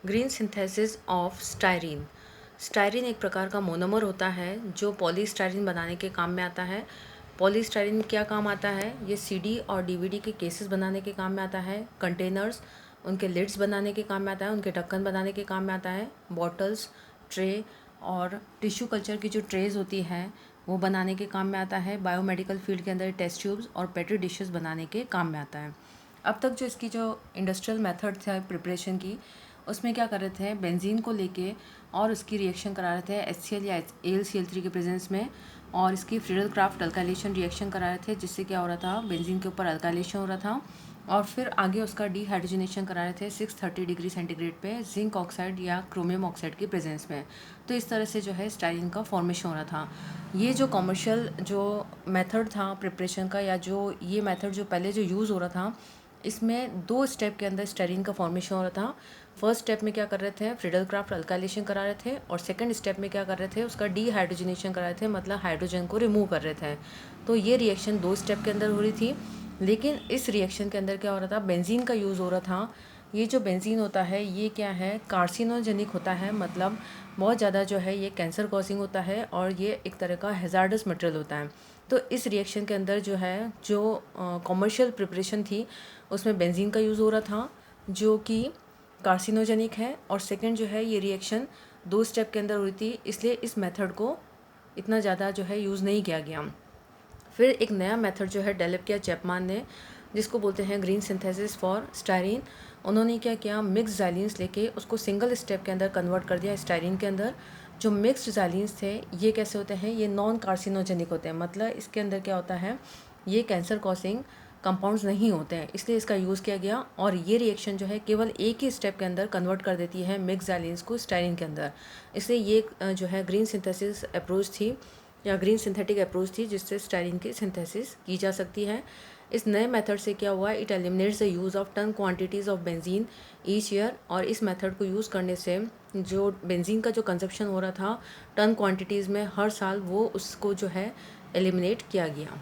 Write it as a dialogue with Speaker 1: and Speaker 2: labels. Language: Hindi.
Speaker 1: Green synthesis of styrene. Styrene एक प्रकार का मोनोमर होता है जो पॉलीस्टायरीन बनाने के काम में आता है। पॉलीस्टायरीन क्या काम आता है? ये सीडी और डीवीडी के केसेस बनाने के काम में आता है, कंटेनर्स उनके लिड्स बनाने के काम में आता है, उनके ढक्कन बनाने के काम में आता है, बॉटल्स, ट्रे और टिश्यू कल्चर की जो ट्रेज होती है वो बनाने के काम में आता है। बायोमेडिकल फील्ड के अंदर टेस्ट ट्यूब्स और पेट्री डिशेस बनाने के काम में आता है। अब तक जो इसकी जो इंडस्ट्रियल मेथड था प्रिपरेशन की, उसमें क्या कर रहे थे, बेंजीन को लेके और उसकी रिएक्शन करा रहे थे HCl या AlCl3 के प्रेजेंस में, और इसकी फ्रीडल क्राफ्ट अल्काइलेशन रिएक्शन करा रहे थे, जिससे क्या हो रहा था, बेंजीन के ऊपर अल्काइलेशन हो रहा था, और फिर आगे उसका डिहाइड्रोजनेशन करा रहे थे 630 डिग्री सेंटीग्रेड पे जिंक ऑक्साइड या क्रोमियम ऑक्साइड के प्रेजेंस में। तो इस तरह से जो है स्टायरीन का फॉर्मेशन हो रहा था। ये जो कॉमर्शियल जो मेथड था प्रिपरेशन का, या जो ये मेथड जो पहले जो यूज़ हो रहा था, इसमें 2 स्टेप के अंदर स्टायरीन का फॉर्मेशन हो रहा था। फर्स्ट स्टेप में क्या कर रहे थे, फ्रीडल क्राफ्ट अल्काइलेशन करा रहे थे, और सेकंड स्टेप में क्या कर रहे थे, उसका डिहाइड्रोजनेशन करा रहे थे, मतलब हाइड्रोजन को रिमूव कर रहे थे। तो ये रिएक्शन 2 स्टेप के अंदर हो रही थी। लेकिन इस रिएक्शन के अंदर क्या हो रहा था, बेंजीन का यूज़ हो रहा था। ये जो बेंजीन होता है ये क्या है, कार्सिनोजेनिक होता है, मतलब बहुत ज़्यादा जो है ये कैंसर कॉजिंग होता है, और ये एक तरह का हैज़ार्डस मटेरियल होता है। तो इस रिएक्शन के अंदर जो है, जो कॉमर्शियल प्रिपरेशन थी उसमें बेंजीन का यूज़ हो रहा था जो कि कार्सिनोजेनिक है, और सेकंड जो है ये रिएक्शन 2 स्टेप के अंदर हुई थी, इसलिए इस मेथड को इतना ज़्यादा जो है यूज़ नहीं किया गया। फिर एक नया मेथड जो है डेवलप किया चैपमैन ने, जिसको बोलते हैं ग्रीन सिंथेसिस फॉर स्टायरीन। उन्होंने क्या किया, मिक्स ज़ाइलिन्स लेके उसको सिंगल स्टेप के अंदर कन्वर्ट कर दिया स्टायरीन के अंदर। जो मिक्स्ड ज़ाइलिन्स थे ये कैसे होते हैं, ये नॉन कार्सिनोजेनिक होते हैं, मतलब इसके अंदर क्या होता है, ये कैंसर कॉजिंग कंपाउंड्स नहीं होते हैं, इसलिए इसका यूज़ किया गया। और ये रिएक्शन जो है केवल एक ही स्टेप के अंदर कन्वर्ट कर देती है मिक्स ज़ाइलिन्स को स्टायरीन के अंदर। इसलिए ये जो है ग्रीन सिंथेसिस अप्रोच थी, या ग्रीन सिंथेटिक अप्रोच थी, जिससे स्टायरीन की सिंथेसिस की जा सकती है। इस नए मेथड से क्या हुआ, it eliminates the use of ton quantities of benzene each year. और इस मेथड को यूज़ करने से जो बेंजीन का जो कंजप्शन हो रहा था टन क्वांटिटीज़ में हर साल, वो उसको जो है एलिमिनेट किया गया।